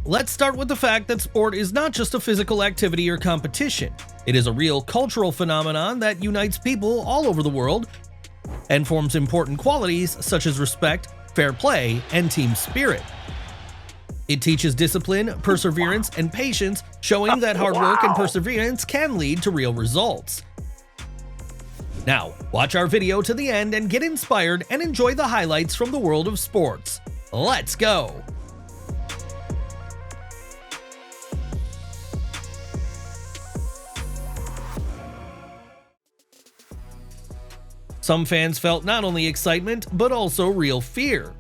let's start with the fact that sport is not just a physical activity or competition. It is a real cultural phenomenon that unites people all over the world and forms important qualities such as respect, fair play, and team spirit. It teaches discipline, perseverance, and patience, showing that hard work and perseverance can lead to real results. Now, watch our video to the end and get inspired and enjoy the highlights from the world of sports. Let's go! Some fans felt not only excitement, but also real fear.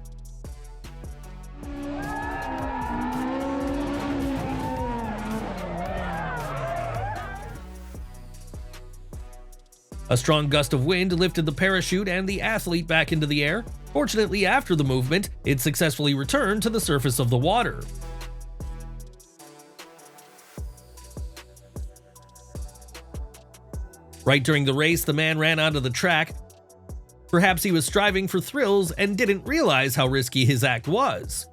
A strong gust of wind lifted the parachute and the athlete back into the air. Fortunately, after the movement, it successfully returned to the surface of the water. Right during the race, the man ran onto the track. Perhaps he was striving for thrills and didn't realize how risky his act was.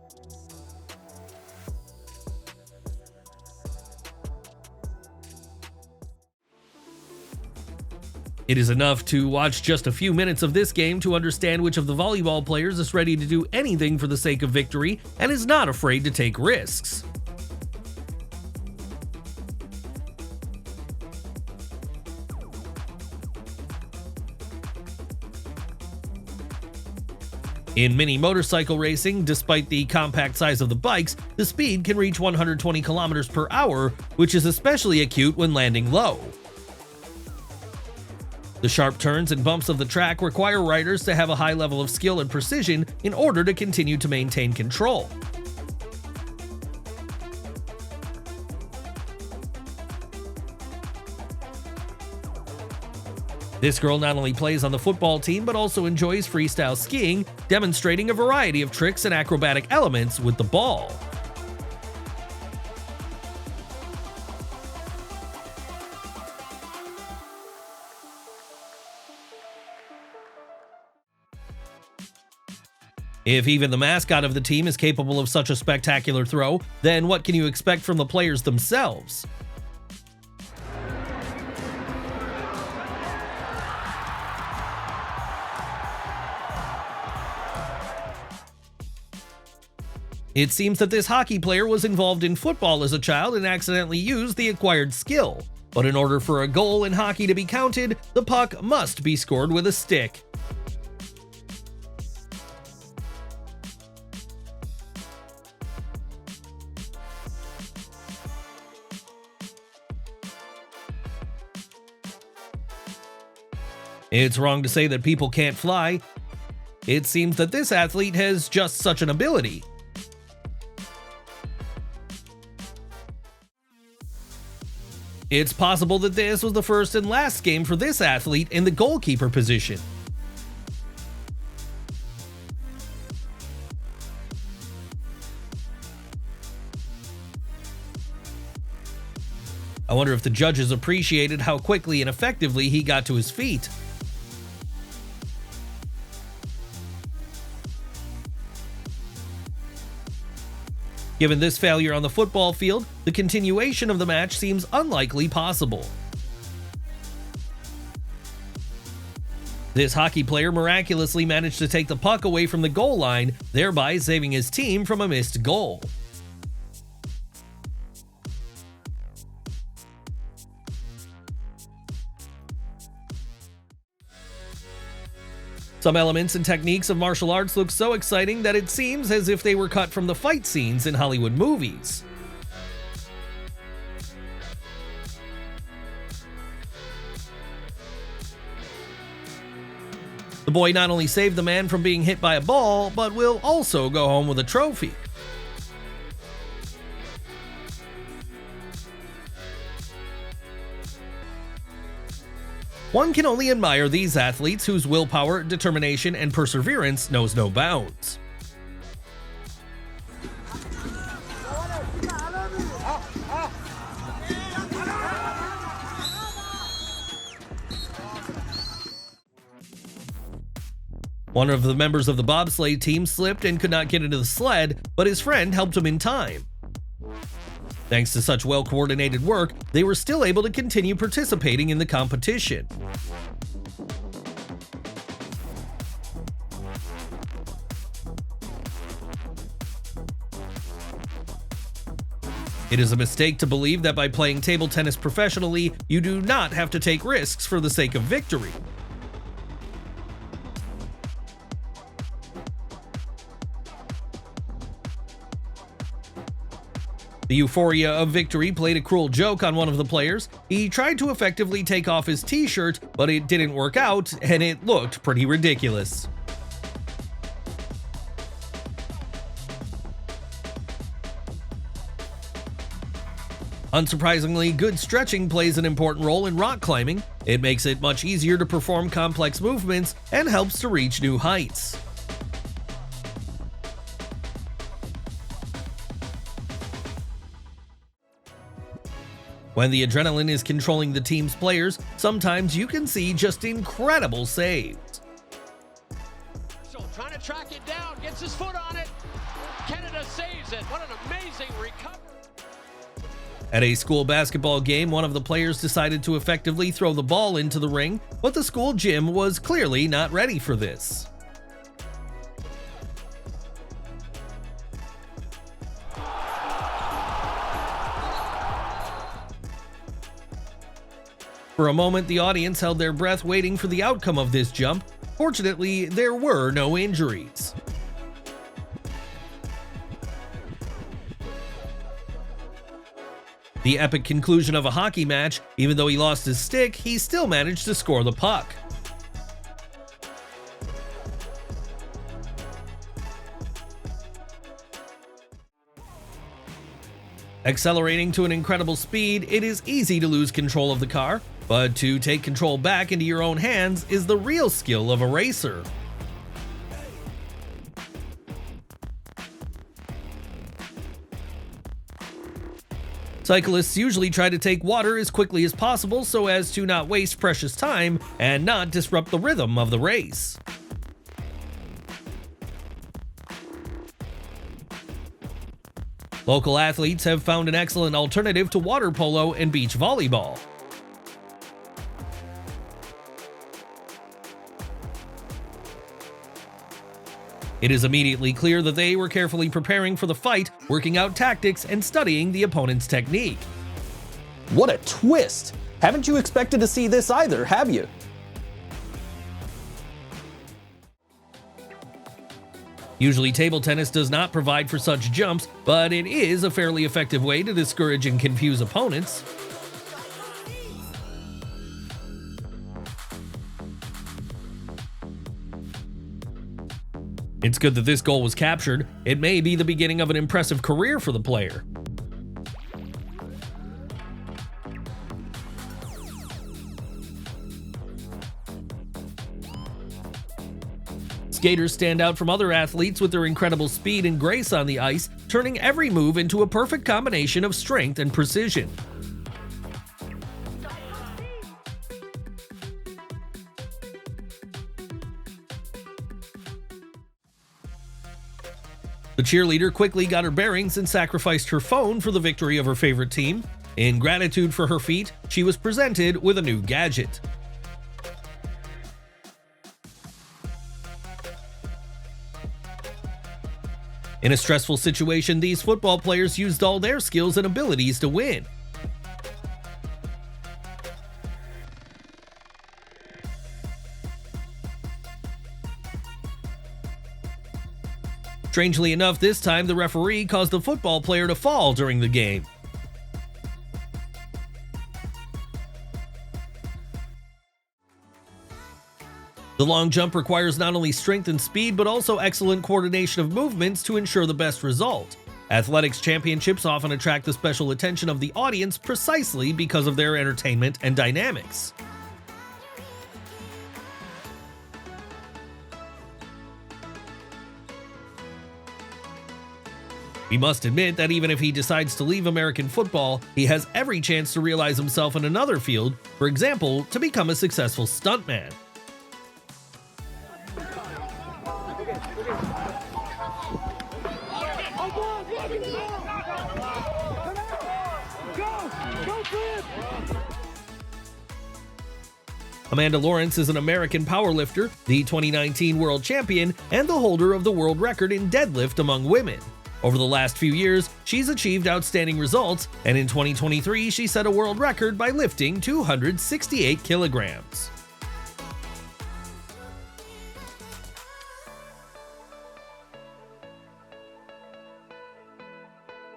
It is enough to watch just a few minutes of this game to understand which of the volleyball players is ready to do anything for the sake of victory and is not afraid to take risks. In mini motorcycle racing, despite the compact size of the bikes, the speed can reach 120 kilometers per hour, which is especially acute when landing low. The sharp turns and bumps of the track require riders to have a high level of skill and precision in order to continue to maintain control. This girl not only plays on the football team but also enjoys freestyle skiing, demonstrating a variety of tricks and acrobatic elements with the ball. If even the mascot of the team is capable of such a spectacular throw, then what can you expect from the players themselves? It seems that this hockey player was involved in football as a child and accidentally used the acquired skill. But in order for a goal in hockey to be counted, the puck must be scored with a stick. It's wrong to say that people can't fly. It seems that this athlete has just such an ability. It's possible that this was the first and last game for this athlete in the goalkeeper position. I wonder if the judges appreciated how quickly and effectively he got to his feet. Given this failure on the football field, the continuation of the match seems unlikely possible. This hockey player miraculously managed to take the puck away from the goal line, thereby saving his team from a missed goal. Some elements and techniques of martial arts look so exciting that it seems as if they were cut from the fight scenes in Hollywood movies. The boy not only saved the man from being hit by a ball, but will also go home with a trophy. One can only admire these athletes whose willpower, determination, and perseverance knows no bounds. One of the members of the bobsleigh team slipped and could not get into the sled, but his friend helped him in time. Thanks to such well-coordinated work, they were still able to continue participating in the competition. It is a mistake to believe that by playing table tennis professionally, you do not have to take risks for the sake of victory. The euphoria of victory played a cruel joke on one of the players. He tried to effectively take off his t-shirt, but it didn't work out, and it looked pretty ridiculous. Unsurprisingly, good stretching plays an important role in rock climbing. It makes it much easier to perform complex movements and helps to reach new heights. When the adrenaline is controlling the team's players, sometimes you can see just incredible saves. Trying to track it down, gets his foot on it. Canada saves it. What an amazing recovery. At a school basketball game, one of the players decided to effectively throw the ball into the ring, but the school gym was clearly not ready for this. For a moment, the audience held their breath waiting for the outcome of this jump. Fortunately, there were no injuries. The epic conclusion of a hockey match, even though he lost his stick, he still managed to score the puck. Accelerating to an incredible speed, it is easy to lose control of the car, but to take control back into your own hands is the real skill of a racer. Cyclists usually try to take water as quickly as possible so as to not waste precious time and not disrupt the rhythm of the race. Local athletes have found an excellent alternative to water polo and beach volleyball. It is immediately clear that they were carefully preparing for the fight, working out tactics and studying the opponent's technique. What a twist! Haven't you expected to see this either, have you? Usually table tennis does not provide for such jumps, but it is a fairly effective way to discourage and confuse opponents. It's good that this goal was captured. It may be the beginning of an impressive career for the player. Skaters stand out from other athletes with their incredible speed and grace on the ice, turning every move into a perfect combination of strength and precision. The cheerleader quickly got her bearings and sacrificed her phone for the victory of her favorite team. In gratitude for her feat, she was presented with a new gadget. In a stressful situation, these football players used all their skills and abilities to win. Strangely enough, this time the referee caused the football player to fall during the game. The long jump requires not only strength and speed, but also excellent coordination of movements to ensure the best result. Athletics championships often attract the special attention of the audience precisely because of their entertainment and dynamics. We must admit that even if he decides to leave American football, he has every chance to realize himself in another field, for example, to become a successful stuntman. Amanda Lawrence is an American powerlifter, the 2019 world champion, and the holder of the world record in deadlift among women. Over the last few years, she's achieved outstanding results, and in 2023 she set a world record by lifting 268 kilograms.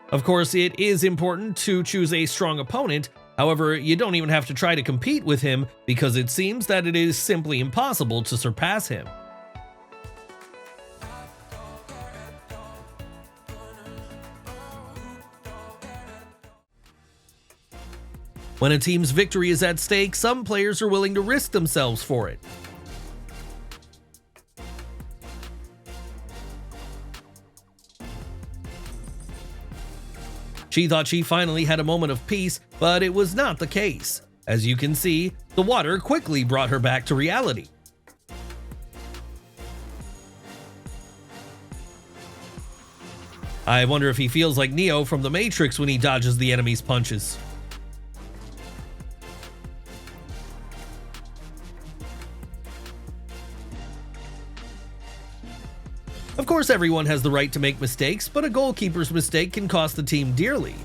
Of course, it is important to choose a strong opponent. However, you don't even have to try to compete with him because it seems that it is simply impossible to surpass him. When a team's victory is at stake, some players are willing to risk themselves for it. She thought she finally had a moment of peace, but it was not the case. As you can see, the water quickly brought her back to reality. I wonder if he feels like Neo from The Matrix when he dodges the enemy's punches. Of course, everyone has the right to make mistakes, but a goalkeeper's mistake can cost the team dearly.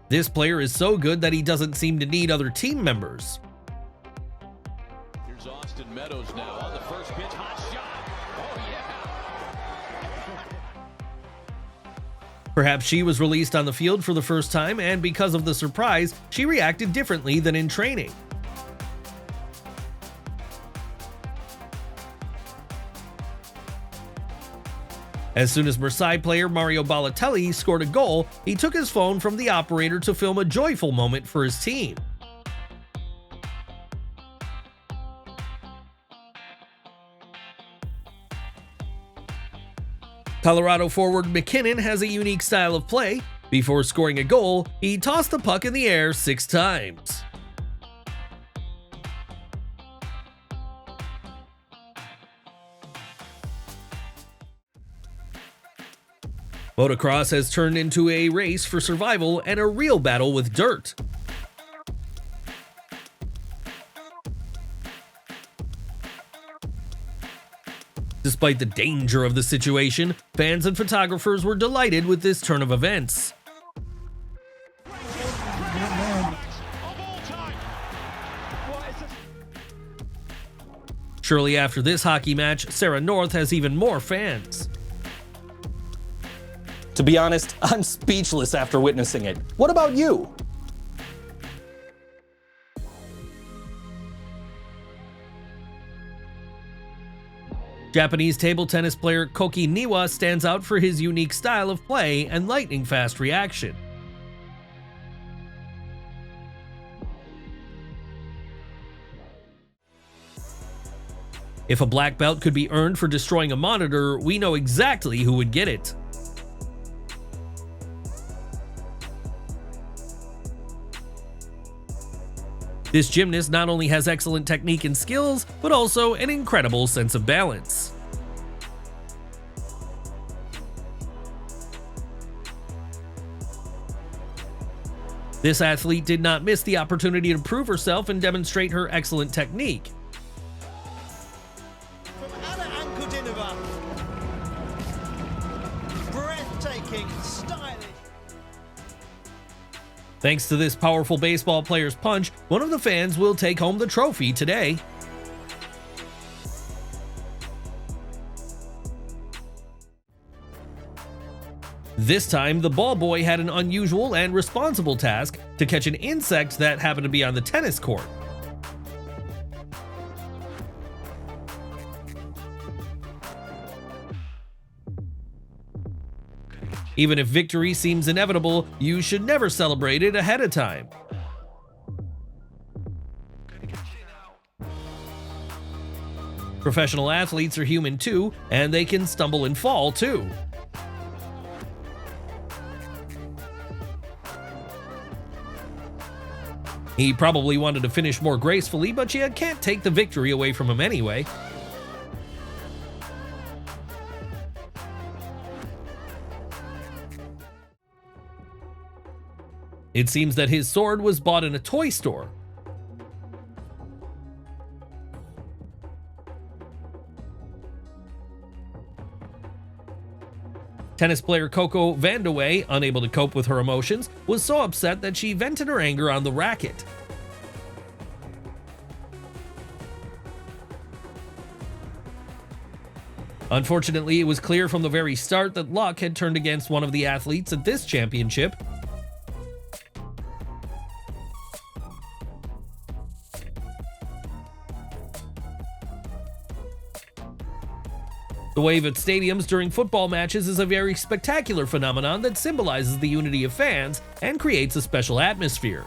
This player is so good that he doesn't seem to need other team members. Here's Austin Meadows now on the first pitch. Hot shot. Oh, yeah. Perhaps she was released on the field for the first time, and because of the surprise, she reacted differently than in training. As soon as Marseille player Mario Balotelli scored a goal, he took his phone from the operator to film a joyful moment for his team. Colorado forward McKinnon has a unique style of play. Before scoring a goal, he tossed the puck in the air 6 times. Motocross has turned into a race for survival and a real battle with dirt. Despite the danger of the situation, fans and photographers were delighted with this turn of events. Surely after this hockey match, Sarah North has even more fans. To be honest, I'm speechless after witnessing it. What about you? Japanese table tennis player Koki Niwa stands out for his unique style of play and lightning-fast reaction. If a black belt could be earned for destroying a monitor, we know exactly who would get it. This gymnast not only has excellent technique and skills, but also an incredible sense of balance. This athlete did not miss the opportunity to prove herself and demonstrate her excellent technique. From Anna Ankudinova. Breathtaking, stylish. Thanks to this powerful baseball player's punch, one of the fans will take home the trophy today. This time, the ball boy had an unusual and responsible task to catch an insect that happened to be on the tennis court. Even if victory seems inevitable, you should never celebrate it ahead of time. Professional athletes are human too, and they can stumble and fall too. He probably wanted to finish more gracefully, but you can't take the victory away from him anyway. It seems that his sword was bought in a toy store. Tennis player Coco Vandeweghe, unable to cope with her emotions, was so upset that she vented her anger on the racket. Unfortunately, it was clear from the very start that luck had turned against one of the athletes at this championship. The wave at stadiums during football matches is a very spectacular phenomenon that symbolizes the unity of fans and creates a special atmosphere.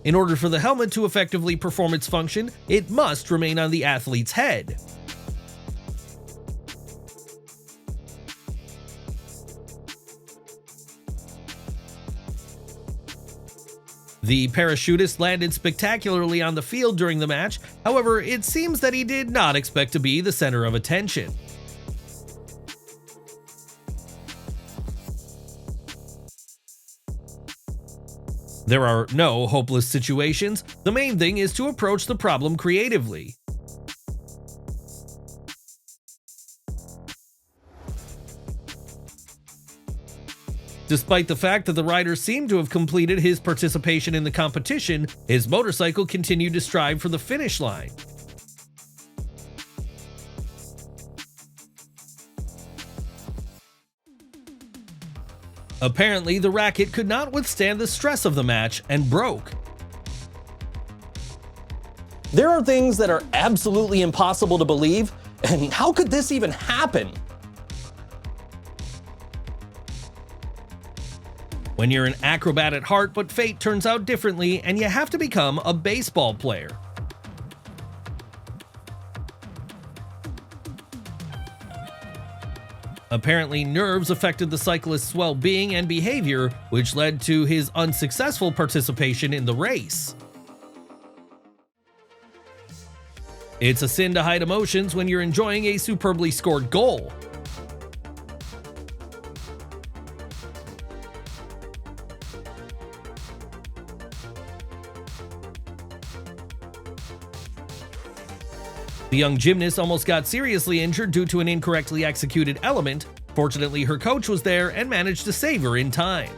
In order for the helmet to effectively perform its function, it must remain on the athlete's head. The parachutist landed spectacularly on the field during the match, however, it seems that he did not expect to be the center of attention. There are no hopeless situations. The main thing is to approach the problem creatively. Despite the fact that the rider seemed to have completed his participation in the competition, his motorcycle continued to strive for the finish line. Apparently, the racket could not withstand the stress of the match and broke. There are things that are absolutely impossible to believe, and how could this even happen? When you're an acrobat at heart, but fate turns out differently, and you have to become a baseball player. Apparently, nerves affected the cyclist's well-being and behavior, which led to his unsuccessful participation in the race. It's a sin to hide emotions when you're enjoying a superbly scored goal. The young gymnast almost got seriously injured due to an incorrectly executed element. Fortunately, her coach was there and managed to save her in time.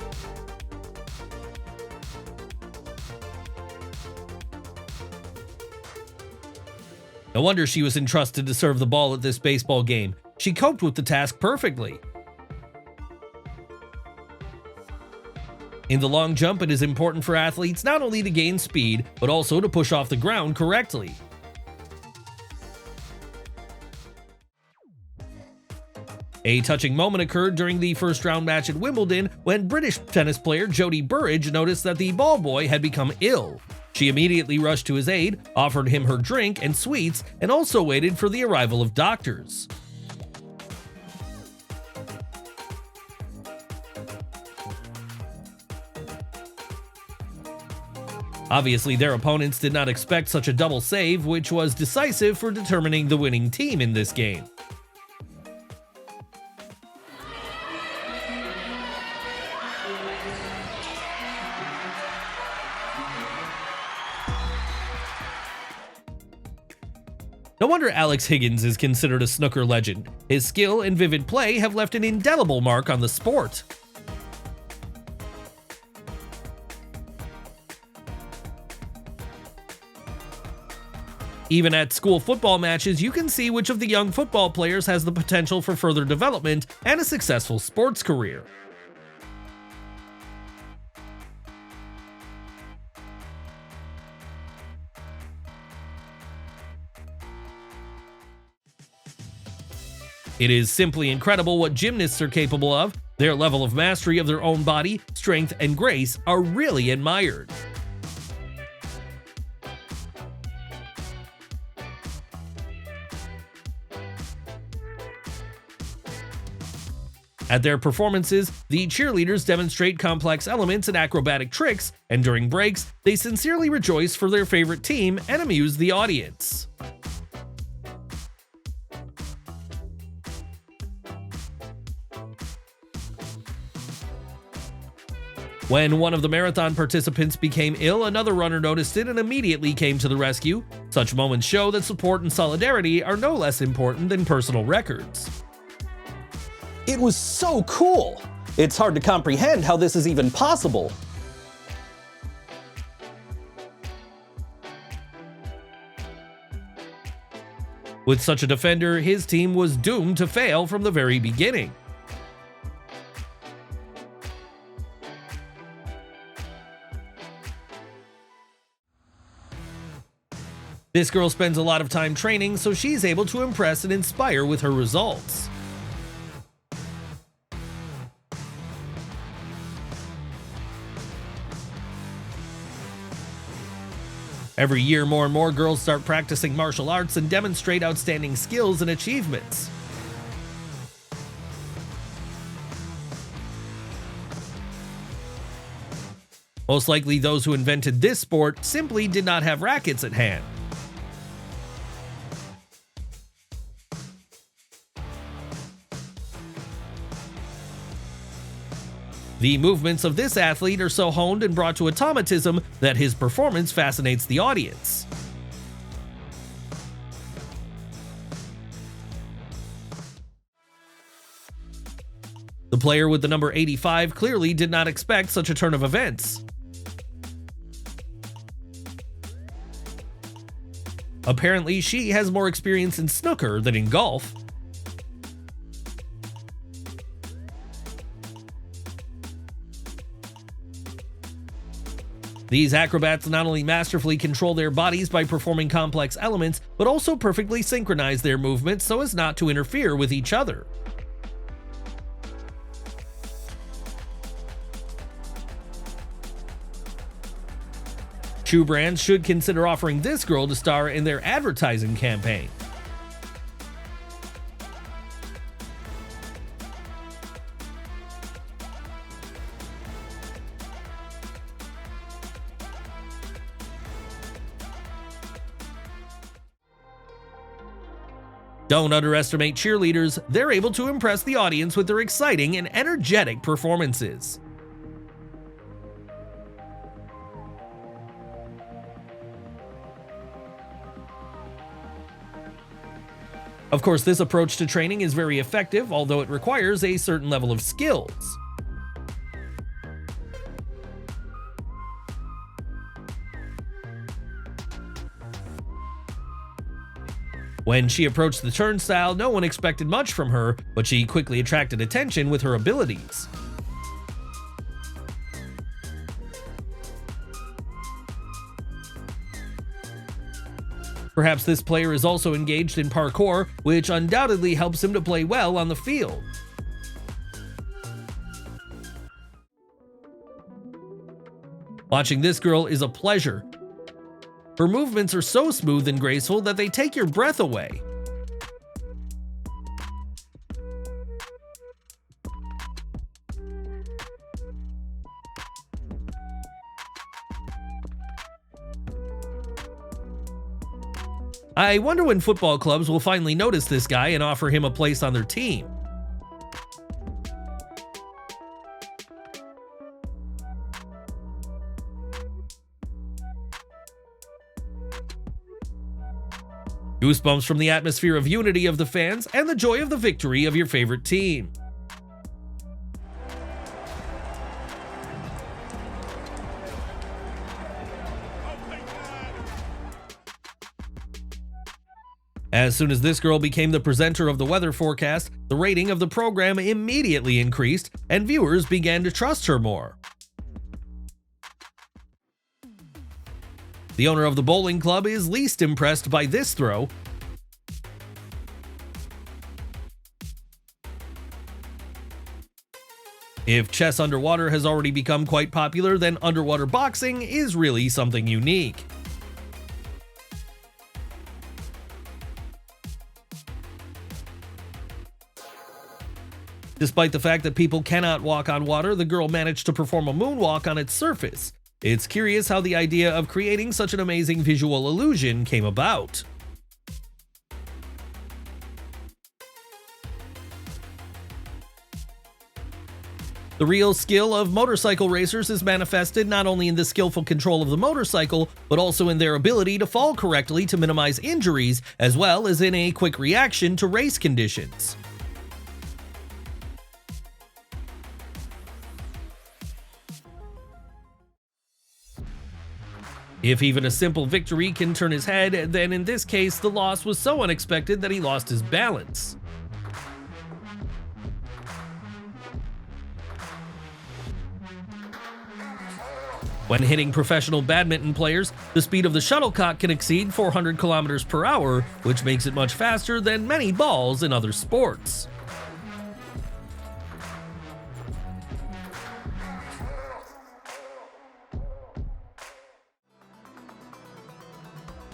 No wonder she was entrusted to serve the ball at this baseball game. She coped with the task perfectly. In the long jump, it is important for athletes not only to gain speed, but also to push off the ground correctly. A touching moment occurred during the first round match at Wimbledon when British tennis player Jodie Burrage noticed that the ball boy had become ill. She immediately rushed to his aid, offered him her drink and sweets, and also waited for the arrival of doctors. Obviously, their opponents did not expect such a double save, which was decisive for determining the winning team in this game. No wonder Alex Higgins is considered a snooker legend. His skill and vivid play have left an indelible mark on the sport. Even at school football matches, you can see which of the young football players has the potential for further development and a successful sports career. It is simply incredible what gymnasts are capable of. Their level of mastery of their own body, strength, and grace are really admired. At their performances, the cheerleaders demonstrate complex elements and acrobatic tricks, and during breaks, they sincerely rejoice for their favorite team and amuse the audience. When one of the marathon participants became ill, another runner noticed it and immediately came to the rescue. Such moments show that support and solidarity are no less important than personal records. It was so cool! It's hard to comprehend how this is even possible. With such a defender, his team was doomed to fail from the very beginning. This girl spends a lot of time training, so she's able to impress and inspire with her results. Every year, more and more girls start practicing martial arts and demonstrate outstanding skills and achievements. Most likely, those who invented this sport simply did not have rackets at hand. The movements of this athlete are so honed and brought to automatism that his performance fascinates the audience. The player with the number 85 clearly did not expect such a turn of events. Apparently, she has more experience in snooker than in golf. These acrobats not only masterfully control their bodies by performing complex elements, but also perfectly synchronize their movements so as not to interfere with each other. Shoe brands should consider offering this girl to star in their advertising campaign. Don't underestimate cheerleaders. They're able to impress the audience with their exciting and energetic performances. Of course, this approach to training is very effective, although it requires a certain level of skills. When she approached the turnstile, no one expected much from her, but she quickly attracted attention with her abilities. Perhaps this player is also engaged in parkour, which undoubtedly helps him to play well on the field. Watching this girl is a pleasure. Her movements are so smooth and graceful that they take your breath away. I wonder when football clubs will finally notice this guy and offer him a place on their team. Goosebumps from the atmosphere of unity of the fans and the joy of the victory of your favorite team. As soon as this girl became the presenter of the weather forecast, the rating of the program immediately increased and viewers began to trust her more. The owner of the bowling club is least impressed by this throw. If chess underwater has already become quite popular, then underwater boxing is really something unique. Despite the fact that people cannot walk on water, the girl managed to perform a moonwalk on its surface. It's curious how the idea of creating such an amazing visual illusion came about. The real skill of motorcycle racers is manifested not only in the skillful control of the motorcycle, but also in their ability to fall correctly to minimize injuries, as well as in a quick reaction to race conditions. If even a simple victory can turn his head, then in this case the loss was so unexpected that he lost his balance. When hitting professional badminton players, the speed of the shuttlecock can exceed 400 kilometers per hour, which makes it much faster than many balls in other sports.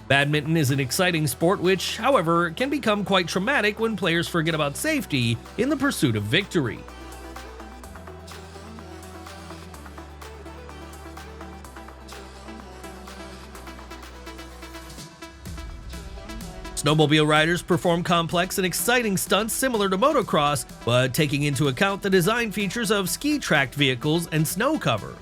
Badminton is an exciting sport which, however, can become quite traumatic when players forget about safety in the pursuit of victory. Snowmobile riders perform complex and exciting stunts similar to motocross, but taking into account the design features of ski-tracked vehicles and snow cover.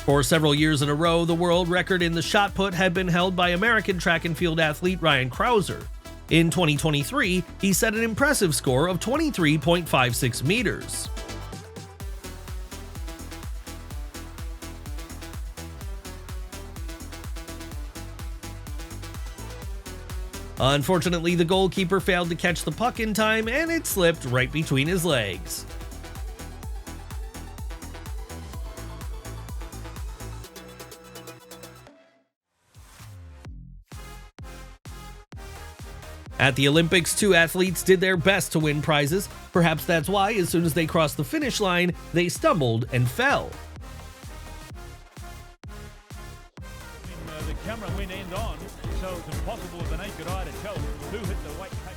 For several years in a row, the world record in the shot put had been held by American track and field athlete Ryan Crouser. In 2023, he set an impressive score of 23.56 meters. Unfortunately, the goalkeeper failed to catch the puck in time and it slipped right between his legs. At the Olympics, two athletes did their best to win prizes. Perhaps that's why, as soon as they crossed the finish line, they stumbled and fell. The camera went end on, so it's impossible with the naked eye to tell who hit the weight cut.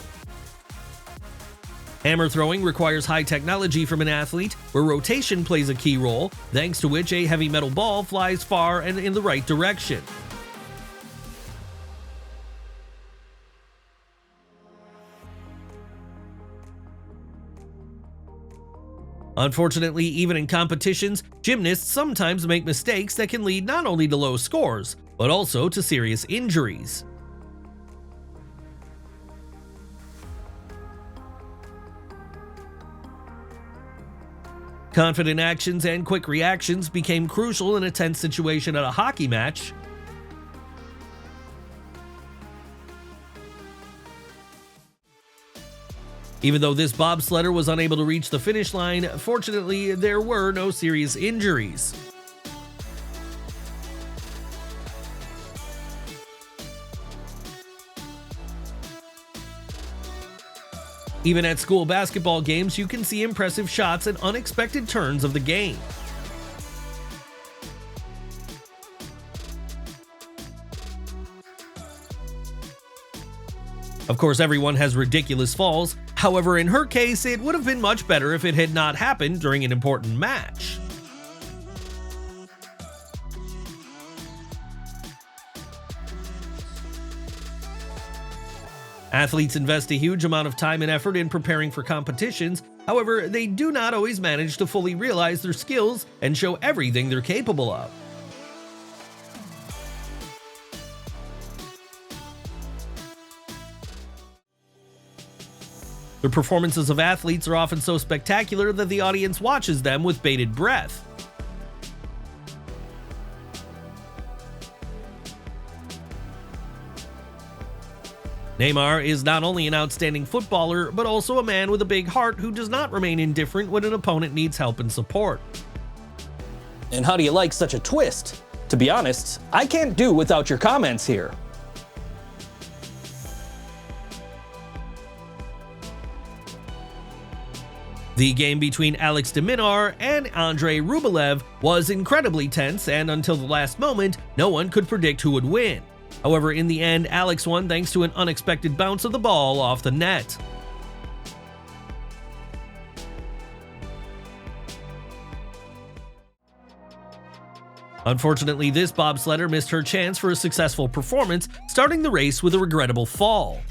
Hammer throwing requires high technology from an athlete, where rotation plays a key role, thanks to which a heavy metal ball flies far and in the right direction. Unfortunately, even in competitions, gymnasts sometimes make mistakes that can lead not only to low scores, but also to serious injuries. Confident actions and quick reactions became crucial in a tense situation at a hockey match. Even though this bobsledder was unable to reach the finish line, fortunately, there were no serious injuries. Even at school basketball games, you can see impressive shots and unexpected turns of the game. Of course, everyone has ridiculous falls. However, in her case, it would have been much better if it had not happened during an important match. Athletes invest a huge amount of time and effort in preparing for competitions. However, they do not always manage to fully realize their skills and show everything they're capable of. The performances of athletes are often so spectacular that the audience watches them with bated breath. Neymar is not only an outstanding footballer, but also a man with a big heart who does not remain indifferent when an opponent needs help and support. And how do you like such a twist? To be honest, I can't do without your comments here. The game between Alex de Minaur and Andrei Rublev was incredibly tense, and until the last moment, no one could predict who would win. However, in the end, Alex won thanks to an unexpected bounce of the ball off the net. Unfortunately, this bobsledder missed her chance for a successful performance, starting the race with a regrettable fall.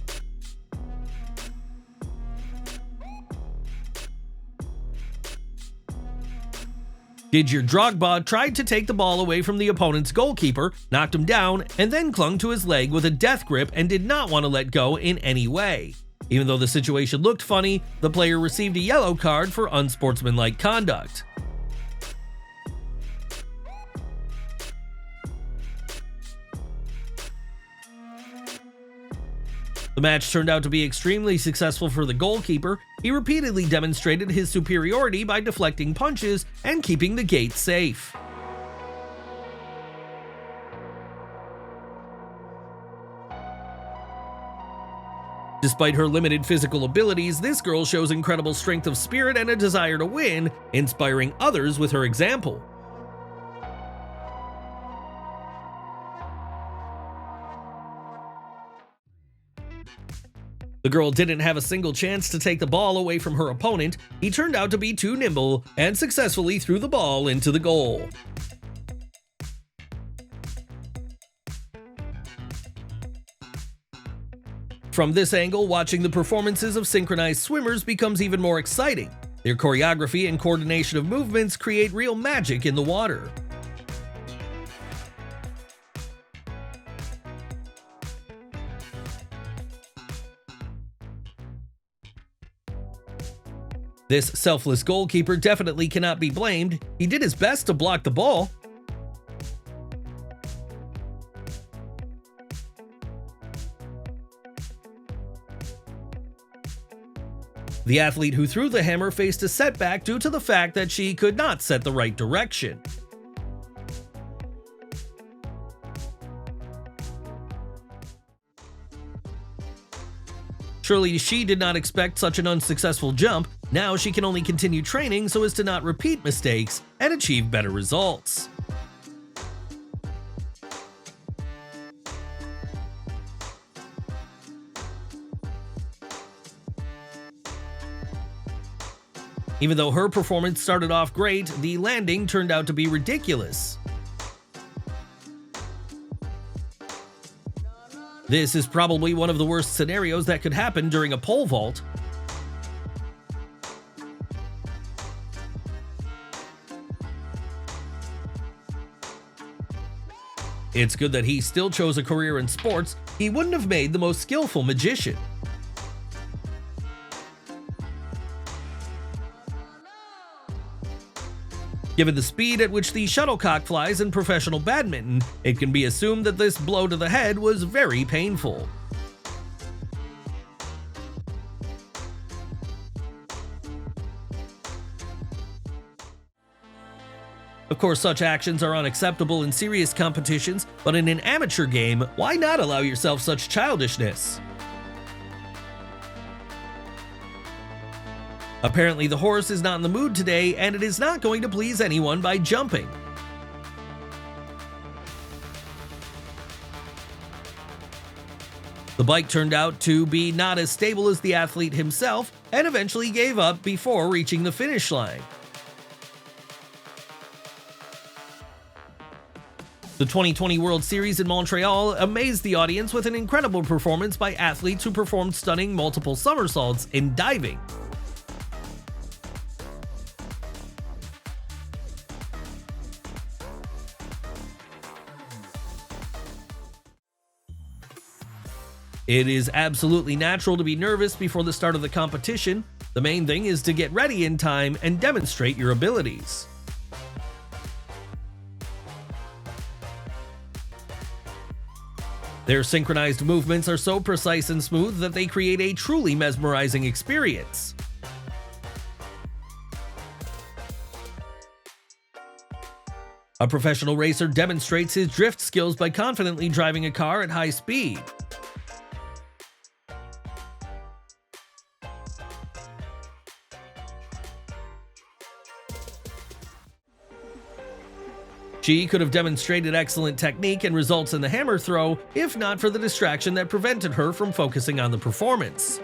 Didier Drogba tried to take the ball away from the opponent's goalkeeper, knocked him down, and then clung to his leg with a death grip and did not want to let go in any way. Even though the situation looked funny, the player received a yellow card for unsportsmanlike conduct. The match turned out to be extremely successful for the goalkeeper. He repeatedly demonstrated his superiority by deflecting punches and keeping the gate safe. Despite her limited physical abilities, this girl shows incredible strength of spirit and a desire to win, inspiring others with her example. The girl didn't have a single chance to take the ball away from her opponent. He turned out to be too nimble and successfully threw the ball into the goal. From this angle, watching the performances of synchronized swimmers becomes even more exciting. Their choreography and coordination of movements create real magic in the water. This selfless goalkeeper definitely cannot be blamed. He did his best to block the ball. The athlete who threw the hammer faced a setback due to the fact that she could not set the right direction. Surely she did not expect such an unsuccessful jump. Now she can only continue training so as to not repeat mistakes and achieve better results. Even though her performance started off great, the landing turned out to be ridiculous. This is probably one of the worst scenarios that could happen during a pole vault. It's good that he still chose a career in sports. He wouldn't have made the most skillful magician. Given the speed at which the shuttlecock flies in professional badminton, it can be assumed that this blow to the head was very painful. Of course, such actions are unacceptable in serious competitions, but in an amateur game, why not allow yourself such childishness? Apparently, the horse is not in the mood today, and it is not going to please anyone by jumping. The bike turned out to be not as stable as the athlete himself, and eventually gave up before reaching the finish line. The 2020 World Series in Montreal amazed the audience with an incredible performance by athletes who performed stunning multiple somersaults in diving. It is absolutely natural to be nervous before the start of the competition. The main thing is to get ready in time and demonstrate your abilities. Their synchronized movements are so precise and smooth that they create a truly mesmerizing experience. A professional racer demonstrates his drift skills by confidently driving a car at high speed. She could have demonstrated excellent technique and results in the hammer throw, if not for the distraction that prevented her from focusing on the performance.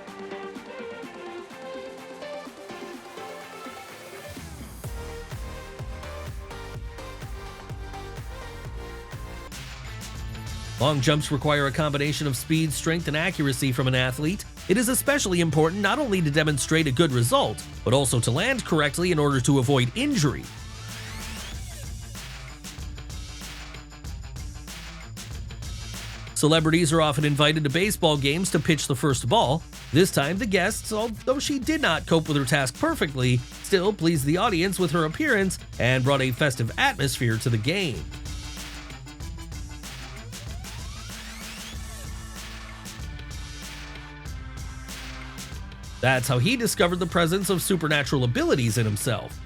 Long jumps require a combination of speed, strength, and accuracy from an athlete. It is especially important not only to demonstrate a good result, but also to land correctly in order to avoid injury. Celebrities are often invited to baseball games to pitch the first ball. This time, the guests, although she did not cope with her task perfectly, still pleased the audience with her appearance and brought a festive atmosphere to the game. That's how he discovered the presence of supernatural abilities in himself.